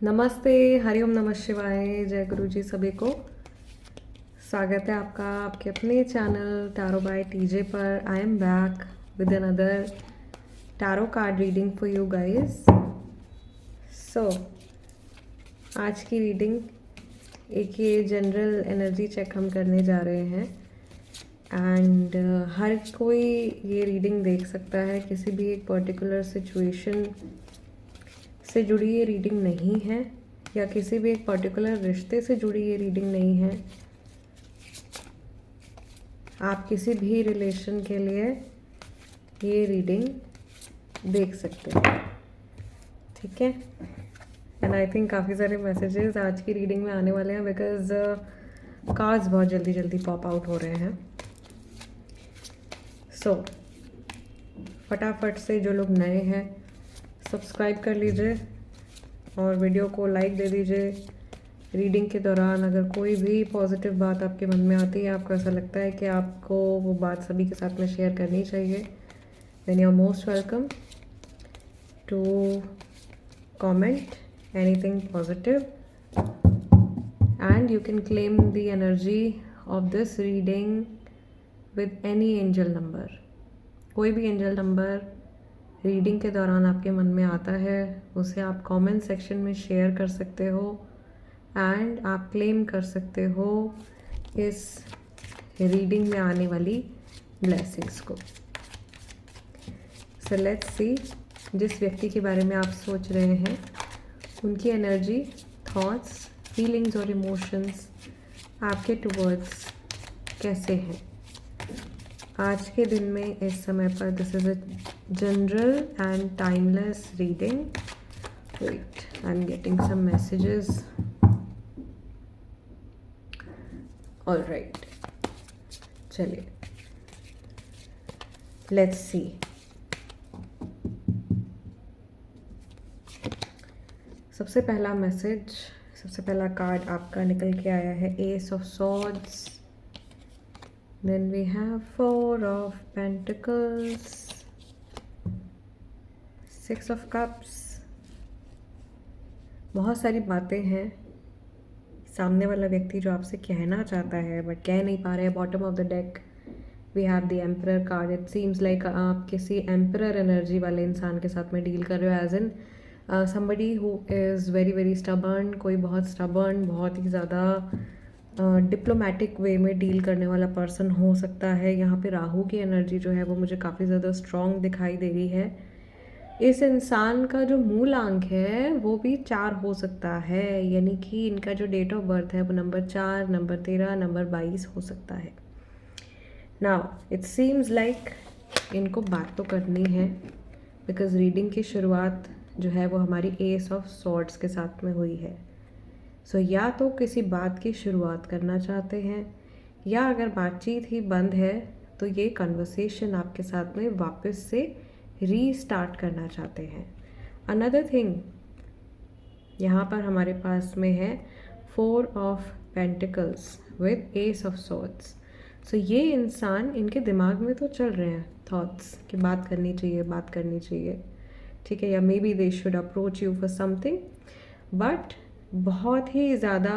नमस्ते, हरिओम नमः शिवाय, जय गुरु जी सभी को। स्वागत है आपका आपके अपने चैनल टैरो बाय टीजे पर। I am back with another tarot card reading for you guys. So आज की रीडिंग एक ये जनरल एनर्जी चेक हम करने जा रहे हैं एंड हर कोई ये रीडिंग देख सकता है। किसी भी एक पर्टिकुलर सिचुएशन से जुड़ी ये रीडिंग नहीं है या किसी भी एक पर्टिकुलर रिश्ते से जुड़ी ये रीडिंग नहीं है। आप किसी भी रिलेशन के लिए ये रीडिंग देख सकते हैं, ठीक है। एंड आई थिंक काफ़ी सारे मैसेजेस आज की रीडिंग में आने वाले हैं बिकॉज कार्ड्स बहुत जल्दी जल्दी पॉप आउट हो रहे हैं। सो फटाफट से जो लोग नए हैं सब्सक्राइब कर लीजिए और वीडियो को लाइक दे दीजिए। रीडिंग के दौरान अगर कोई भी पॉजिटिव बात आपके मन में आती है, आपको ऐसा लगता है कि आपको वो बात सभी के साथ में शेयर करनी चाहिए, then you are most welcome to comment anything positive and you can claim the energy of this reading with any angel number. कोई भी एंजल नंबर रीडिंग के दौरान आपके मन में आता है उसे आप कमेंट सेक्शन में शेयर कर सकते हो एंड आप क्लेम कर सकते हो इस रीडिंग में आने वाली ब्लेसिंग्स को। सो लेट्स सी, जिस व्यक्ति के बारे में आप सोच रहे हैं उनकी एनर्जी, थॉट्स, फीलिंग्स और इमोशंस आपके टुवर्ड्स कैसे हैं आज के दिन में, इस समय पर। This is a general and timeless reading. Wait, I am getting some messages. Alright, चलिए लेट्स सी। सबसे पहला मैसेज, सबसे पहला कार्ड आपका निकल के आया है S of swords. Then we have Four of Pentacles, Six of Cups। बहुत सारी बातें हैं सामने वाला व्यक्ति जो आपसे कहना चाहता है बट कह नहीं पा रहे हैं। Bottom of the deck we have the emperor card. It seems like आप किसी एम्परर एनर्जी वाले इंसान के साथ में डील कर रहे हो, as in somebody who is very very stubborn. कोई बहुत स्टबर्न, बहुत ही ज़्यादा डिप्लोमेटिक वे में डील करने वाला पर्सन हो सकता है। यहाँ पे राहु की एनर्जी जो है वो मुझे काफ़ी ज़्यादा स्ट्रॉन्ग दिखाई दे रही है। इस इंसान का जो मूल अंक है वो भी 4 हो सकता है, यानी कि इनका जो डेट ऑफ बर्थ है वो नंबर 4, नंबर 13, नंबर 22 हो सकता है। नाउ इट सीम्स लाइक इनको बात तो करनी है बिकॉज रीडिंग की शुरुआत जो है वो हमारी एस ऑफ सॉर्ड्स के साथ में हुई है। सो या तो किसी बात की शुरुआत करना चाहते हैं या अगर बातचीत ही बंद है तो ये कन्वर्सेशन आपके साथ में वापस से रीस्टार्ट करना चाहते हैं। अनदर थिंग यहाँ पर हमारे पास में है four of pentacles with ace of swords. So ये इंसान, इनके दिमाग में तो चल रहे हैं थॉट्स कि बात करनी चाहिए, बात करनी चाहिए, ठीक है, या maybe they should approach you for something, but बहुत ही ज़्यादा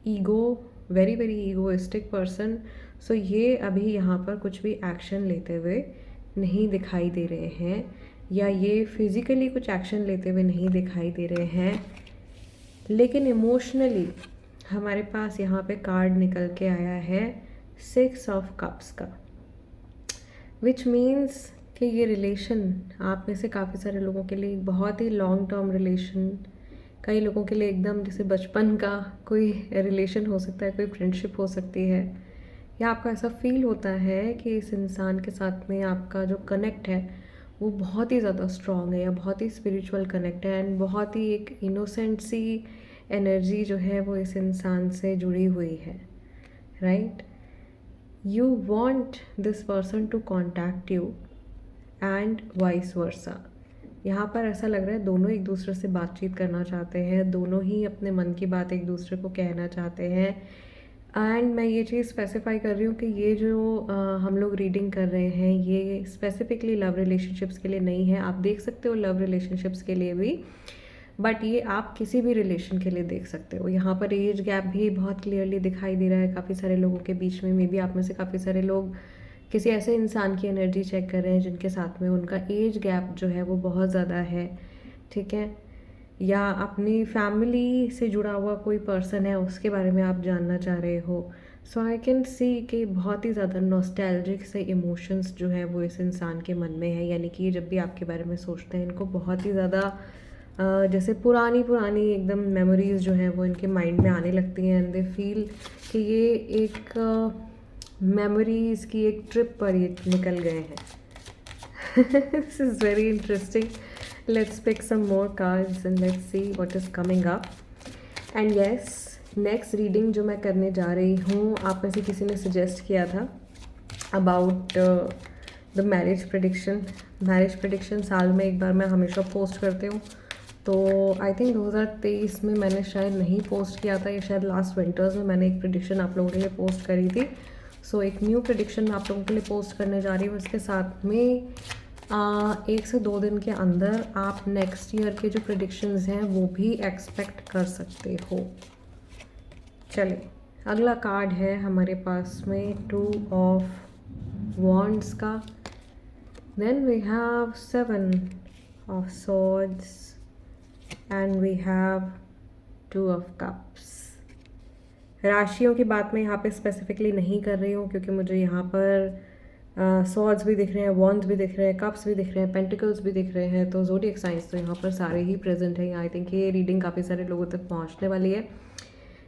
ego, very very egoistic person. So ये अभी यहाँ पर कुछ भी एक्शन लेते हुए नहीं दिखाई दे रहे हैं या ये फिज़िकली कुछ एक्शन लेते हुए नहीं दिखाई दे रहे हैं, लेकिन इमोशनली हमारे पास यहाँ पे कार्ड निकल के आया है 6 ऑफ कप्स का, विच मीन्स कि ये रिलेशन आप में से काफ़ी सारे लोगों के लिए बहुत ही लॉन्ग टर्म रिलेशन, कई लोगों के लिए एकदम जैसे बचपन का कोई रिलेशन हो सकता है, कोई फ्रेंडशिप हो सकती है, या आपको ऐसा फील होता है कि इस इंसान के साथ में आपका जो कनेक्ट है वो बहुत ही ज़्यादा स्ट्रॉन्ग है या बहुत ही स्पिरिचुअल कनेक्ट है एंड बहुत ही एक इनोसेंट सी एनर्जी जो है वो इस इंसान से जुड़ी हुई है, right. You want this person to contact you and vice versa. यहाँ पर ऐसा लग रहा है दोनों एक दूसरे से बातचीत करना चाहते हैं, दोनों ही अपने मन की बात एक दूसरे को कहना चाहते हैं। एंड मैं ये चीज़ स्पेसिफाई कर रही हूँ कि ये जो हम लोग रीडिंग कर रहे हैं ये स्पेसिफिकली लव रिलेशनशिप्स के लिए नहीं है। आप देख सकते हो लव रिलेशनशिप्स के लिए भी बट ये आप किसी भी रिलेशन के लिए देख सकते हो। यहाँ पर एज गैप भी बहुत क्लियरली दिखाई दे रहा है काफ़ी सारे लोगों के बीच में। मे बी आप में से काफ़ी सारे लोग किसी ऐसे इंसान की एनर्जी चेक कर रहे हैं जिनके साथ में उनका एज गैप जो है वो बहुत ज़्यादा है, ठीक है। या अपनी फैमिली से जुड़ा हुआ कोई पर्सन है उसके बारे में आप जानना चाह रहे हो। सो आई कैन सी कि बहुत ही ज़्यादा नॉस्टैल्जिक से इमोशंस जो है वो इस इंसान के मन में है, यानी कि ये जब भी आपके बारे में सोचते हैं इनको बहुत ही ज़्यादा जैसे पुरानी पुरानी एकदम मेमोरीज जो हैं वो इनके माइंड में आने लगती हैं, एंड दे फील कि ये एक मेमोरीज़ की एक ट्रिप पर ये निकल गए हैं। This is very interesting. Let's pick some more cards and let's see what is coming up. And yes, next reading जो मैं करने जा रही हूँ, आप में से किसी ने सजेस्ट किया था about the marriage prediction. Marriage prediction साल में एक बार मैं हमेशा पोस्ट करती हूँ, तो आई थिंक 2023 में मैंने शायद नहीं पोस्ट किया था, ये शायद लास्ट विंटर्स में मैंने एक प्रेडिक्शन आप लोगों के लिए पोस्ट करी थी। सो एक न्यू प्रेडिक्शन मैं आप लोगों के लिए पोस्ट करने जा रही हूँ। इसके साथ में 1 से 2 दिन के अंदर आप नेक्स्ट ईयर के जो प्रेडिक्शंस हैं वो भी एक्सपेक्ट कर सकते हो। चलिए, अगला कार्ड है हमारे पास में 2 ऑफ वॉन्ड्स का। Then we have 7 of swords and we have 2 of cups. राशियों की बात मैं यहाँ पे स्पेसिफिकली नहीं कर रही हूँ क्योंकि मुझे यहाँ पर सॉर्ड्स भी दिख रहे हैं, वॉन्ड्स भी दिख रहे हैं, कप्स भी दिख रहे हैं, पेंटिकल्स भी दिख रहे हैं, तो ज़ोडिएक साइंस तो यहाँ पर सारे ही प्रेजेंट हैं। आई थिंक ये रीडिंग काफ़ी सारे लोगों तक पहुँचने वाली है।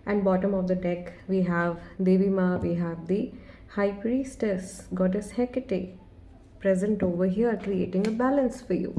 And bottom of the deck we have Devi Maa, we have the high priestess goddess Hecate present over here creating a balance for you.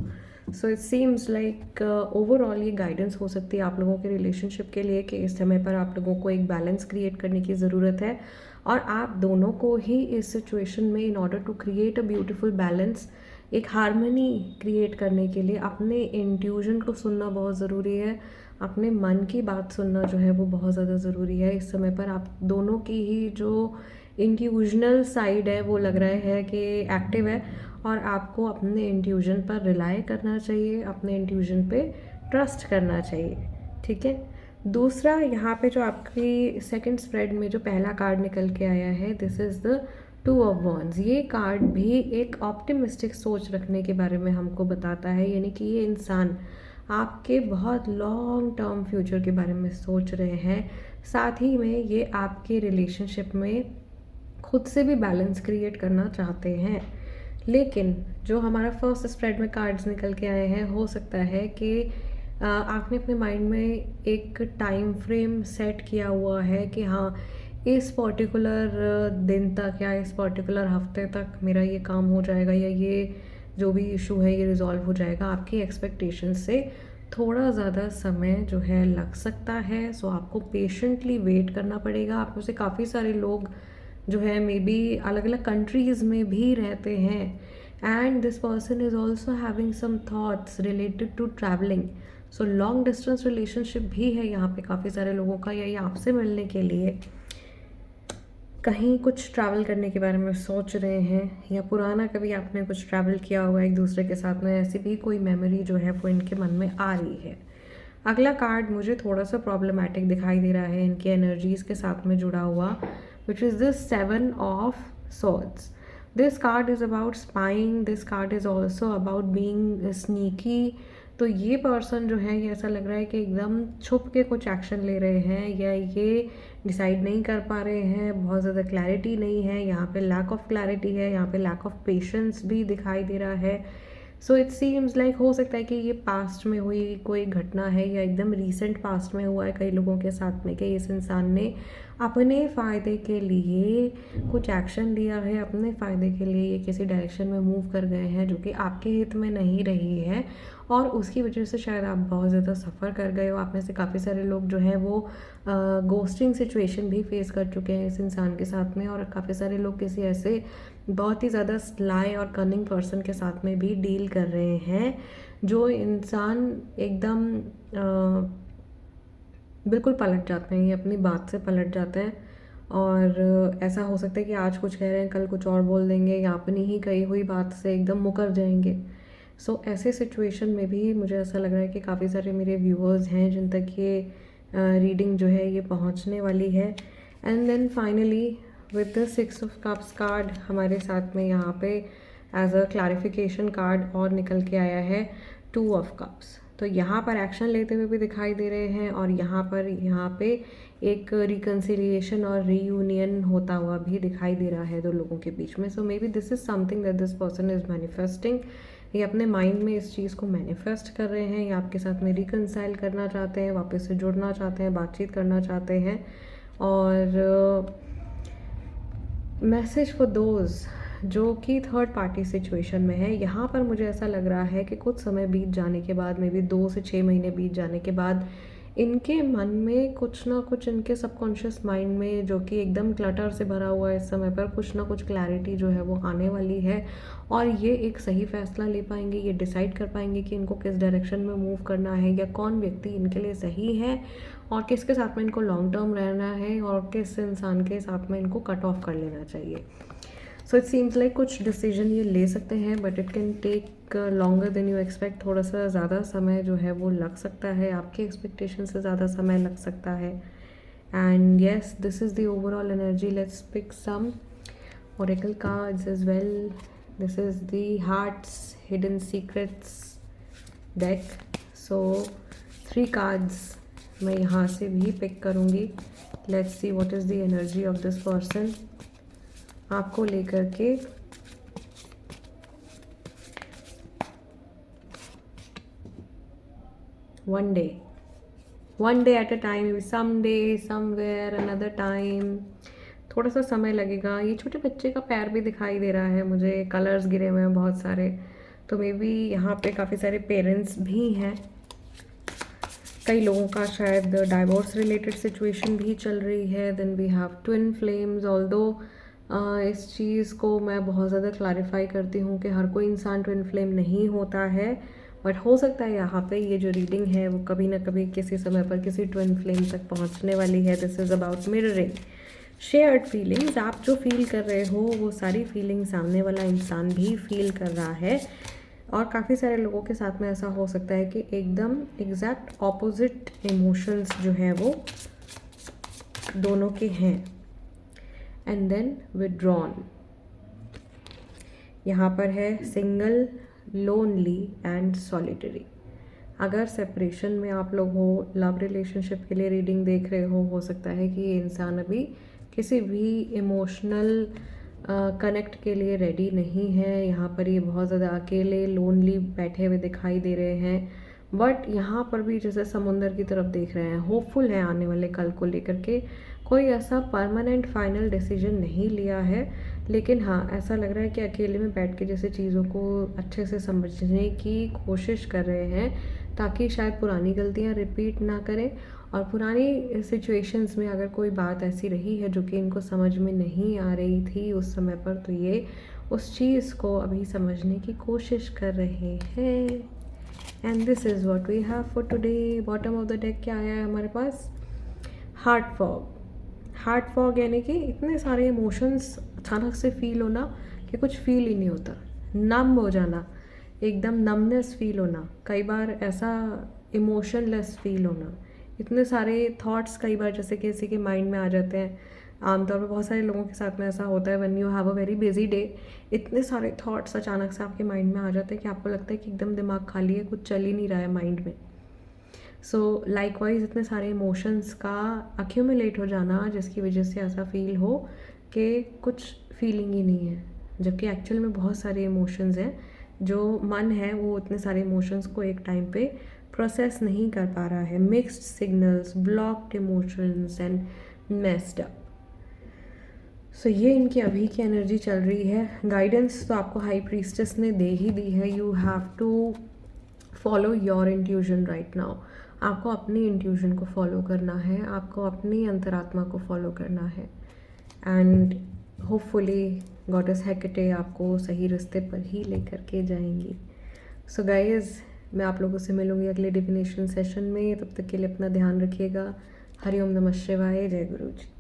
So it seems like overall ये गाइडेंस हो सकती है आप लोगों के रिलेशनशिप के लिए कि इस समय पर आप लोगों को एक बैलेंस क्रिएट करने की ज़रूरत है, और आप दोनों को ही इस सिचुएशन में in order to create a beautiful balance, एक हार्मनी क्रिएट करने के लिए अपने इंट्यूजन को सुनना बहुत ज़रूरी है। अपने मन की बात सुनना जो है वो बहुत ज़्यादा ज़रूरी है। इस समय पर आप दोनों की ही जो इंट्यूजनल साइड है वो लग रहा है कि एक्टिव है, और आपको अपने इंट्यूजन पर रिलाई करना चाहिए, अपने इंट्यूजन पे ट्रस्ट करना चाहिए, ठीक है। दूसरा, यहाँ पे जो आपकी सेकंड स्प्रेड में जो पहला कार्ड निकल के आया है, this is the 2 of wands. ये कार्ड भी एक ऑप्टिमिस्टिक सोच रखने के बारे में हमको बताता है, यानी कि ये इंसान आपके बहुत लॉन्ग टर्म फ्यूचर के बारे में सोच रहे हैं। साथ ही में ये आपके रिलेशनशिप में खुद से भी बैलेंस क्रिएट करना चाहते हैं। लेकिन जो हमारा फर्स्ट स्प्रेड में कार्ड्स निकल के आए हैं, हो सकता है कि आपने अपने माइंड में एक टाइम फ्रेम सेट किया हुआ है कि हाँ, इस पर्टिकुलर दिन तक या इस पर्टिकुलर हफ्ते तक मेरा ये काम हो जाएगा, या ये जो भी इशू है ये रिजॉल्व हो जाएगा। आपकी एक्सपेक्टेशन से थोड़ा ज़्यादा समय जो है लग सकता है, सो आपको पेशेंटली वेट करना पड़ेगा। आप में से काफ़ी सारे लोग जो है मे बी अलग अलग कंट्रीज़ में भी रहते हैं, and this person is also having some thoughts related to travelling. So long distance relationship भी है यहाँ पे काफ़ी सारे लोगों का, या ये आपसे मिलने के लिए कहीं कुछ ट्रैवल करने के बारे में सोच रहे हैं, या पुराना कभी आपने कुछ ट्रैवल किया होगा एक दूसरे के साथ में, ऐसी भी कोई मेमोरी जो है वो इनके मन में आ रही है। अगला कार्ड मुझे थोड़ा सा प्रॉब्लमैटिक दिखाई दे रहा है इनकी एनर्जीज़ के साथ में जुड़ा हुआ, which is the 7 of swords. This card is about spying. This card is also about being sneaky. तो ये पर्सन जो है ये ऐसा लग रहा है कि एकदम छुप के कुछ एक्शन ले रहे हैं, या ये डिसाइड नहीं कर पा रहे हैं, बहुत ज़्यादा क्लैरिटी नहीं है, यहाँ पे लैक ऑफ क्लैरिटी है, यहाँ पे लैक ऑफ पेशेंस भी दिखाई दे रहा है। सो इट सीम्स लाइक हो सकता है कि ये पास्ट में हुई कोई घटना है, या एकदम रीसेंट पास्ट में हुआ है कई लोगों के साथ में, कि इस इंसान ने अपने फ़ायदे के लिए कुछ एक्शन लिया है, अपने फ़ायदे के लिए ये किसी डायरेक्शन में मूव कर गए हैं जो कि आपके हित में नहीं रही है, और उसकी वजह से शायद आप बहुत ज़्यादा सफ़र कर गए हो। आप में से काफ़ी सारे लोग जो हैं वो गोस्टिंग सिचुएशन भी फेस कर चुके हैं इस इंसान के साथ में, और काफ़ी सारे लोग किसी ऐसे बहुत ही ज़्यादा स्लाई और कनिंग पर्सन के साथ में भी डील कर रहे हैं, जो इंसान एकदम बिल्कुल पलट जाते हैं, ये अपनी बात से पलट जाते हैं, और ऐसा हो सकता है कि आज कुछ कह रहे हैं कल कुछ और बोल देंगे, या अपनी ही कही हुई बात से एकदम मुकर जाएंगे। सो ऐसे सिचुएशन में भी मुझे ऐसा लग रहा है कि काफ़ी सारे मेरे व्यूअर्स हैं जिन तक ये रीडिंग जो है ये पहुंचने वाली है। And then finally with the 6 of Cups card हमारे साथ में यहाँ पे एज अ क्लैरिफिकेशन कार्ड और निकल के आया है 2 of Cups। तो यहाँ पर एक्शन लेते हुए भी दिखाई दे रहे हैं और यहाँ पे एक रिकन्सिलिएशन और रीयूनियन होता हुआ भी दिखाई दे रहा है दो लोगों के बीच में। So maybe this is something that this person is manifesting. ये अपने माइंड में इस चीज़ को मैनिफेस्ट कर रहे हैं या आपके साथ में रिकन्साइल करना चाहते हैं, वापस से जुड़ना चाहते हैं, बातचीत करना चाहते हैं। और मैसेज फॉर दोज जो कि थर्ड पार्टी सिचुएशन में है, यहाँ पर मुझे ऐसा लग रहा है कि कुछ समय बीत जाने के बाद, मे बी 2 से 6 महीने बीत जाने के बाद इनके मन में कुछ ना कुछ, इनके सबकॉन्शियस माइंड में जो कि एकदम क्लटर से भरा हुआ है इस समय पर, कुछ ना कुछ क्लैरिटी जो है वो आने वाली है और ये एक सही फैसला ले पाएंगे। ये डिसाइड कर पाएंगे कि इनको किस डायरेक्शन में मूव करना है या कौन व्यक्ति इनके लिए सही है और किसके साथ में इनको लॉन्ग टर्म रहना है और किस इंसान के साथ में इनको कट ऑफ कर लेना चाहिए। सो इट सीम्स लाइक कुछ डिसीजन ये ले सकते हैं but it can take longer than you expect. थोड़ा सा ज़्यादा समय जो है वो लग सकता है, आपके एक्सपेक्टेशन से ज़्यादा समय लग सकता है। And yes, this is the overall energy. Let's pick some oracle cards as well. This is the Hearts Hidden Secrets deck. So 3 cards मैं यहाँ से भी पिक करूँगी। Let's see what is the energy of this person आपको लेकर के। one day at a time, someday, somewhere, another time। थोड़ा सा समय लगेगा। ये छोटे बच्चे का पैर भी दिखाई दे रहा है मुझे, कलर्स गिरे हुए हैं बहुत सारे, तो मे बी यहाँ पे काफ़ी सारे पेरेंट्स भी हैं। कई लोगों का शायद डाइवोर्स रिलेटेड सिचुएशन भी चल रही है। Then we have twin flames. Although इस चीज़ को मैं बहुत ज़्यादा क्लैरिफाई करती हूँ कि हर कोई इंसान ट्विन फ्लेम नहीं होता है, बट हो सकता है यहाँ पे ये जो रीडिंग है वो कभी ना कभी किसी समय पर किसी ट्विन फ्लेम तक पहुँचने वाली है। This is about mirroring shared feelings. आप जो फील कर रहे हो वो सारी फीलिंग सामने वाला इंसान भी फील कर रहा है और काफ़ी सारे लोगों के साथ में ऐसा हो सकता है कि एकदम एग्जैक्ट ऑपोजिट इमोशंस जो है वो दोनों के हैं। एंड देन विड्रॉन यहाँ पर है सिंगल, लोनली एंड सॉलिटरी। अगर सेपरेशन में आप लोग हो, लव रिलेशनशिप के लिए रीडिंग देख रहे हो सकता है कि ये इंसान अभी किसी भी इमोशनल कनेक्ट के लिए रेडी नहीं है। यहाँ पर ये बहुत ज़्यादा अकेले, लोनली बैठे हुए दिखाई दे रहे हैं, बट यहाँ पर भी जैसे समुंदर की तरफ देख रहे हैं, होपफुल है आने वाले कल को लेकर के। कोई ऐसा परमानेंट फाइनल डिसीजन नहीं लिया है, लेकिन हाँ ऐसा लग रहा है कि अकेले में बैठ के जैसे चीज़ों को अच्छे से समझने की कोशिश कर रहे हैं ताकि शायद पुरानी गलतियाँ रिपीट ना करें। और पुरानी सिचुएशंस में अगर कोई बात ऐसी रही है जो कि इनको समझ में नहीं आ रही थी उस समय पर, तो ये उस चीज़ को अभी समझने की कोशिश कर रहे हैं। And this is what we have for today. Bottom of the deck क्या आया है हमारे पास? Heart fog. हार्ट फॉग यानी कि इतने सारे इमोशंस अचानक से फील होना कि कुछ फील ही नहीं होता, नम हो जाना, एकदम नमनेस फील होना, कई बार ऐसा इमोशनलेस फील होना, इतने सारे थॉट्स कई बार जैसे कि किसी के माइंड में आ जाते हैं। आमतौर पर बहुत सारे लोगों के साथ में ऐसा होता है, when you have a very busy day, इतने सारे थॉट्स अचानक से आपके माइंड में आ जाते हैं कि आपको लगता है कि एकदम दिमाग खाली है, कुछ चल ही नहीं रहा है माइंड में। सो लाइकवाइज इतने सारे इमोशंस का अक्यूमुलेट हो जाना जिसकी वजह से ऐसा फील हो कि कुछ फीलिंग ही नहीं है, जबकि एक्चुअल में बहुत सारे इमोशंस हैं। जो मन है वो इतने सारे इमोशंस को एक टाइम पे प्रोसेस नहीं कर पा रहा है। Mixed signals, blocked emotions and messed up. So ये इनकी अभी की एनर्जी चल रही है। गाइडेंस तो आपको हाई प्रीस्टेस ने दे ही दी है। You have to follow your intuition right now. आपको अपनी इंट्यूशन को फॉलो करना है, आपको अपनी अंतरात्मा को फॉलो करना है। एंड होपफुली गॉडेस हेकेटे आपको सही रास्ते पर ही लेकर के जाएंगी। सो गाइज, मैं आप लोगों से मिलूंगी अगले डिविनेशन सेशन में। तब तक के लिए अपना ध्यान रखिएगा। हरिओम नमः शिवाय। जय गुरु जी।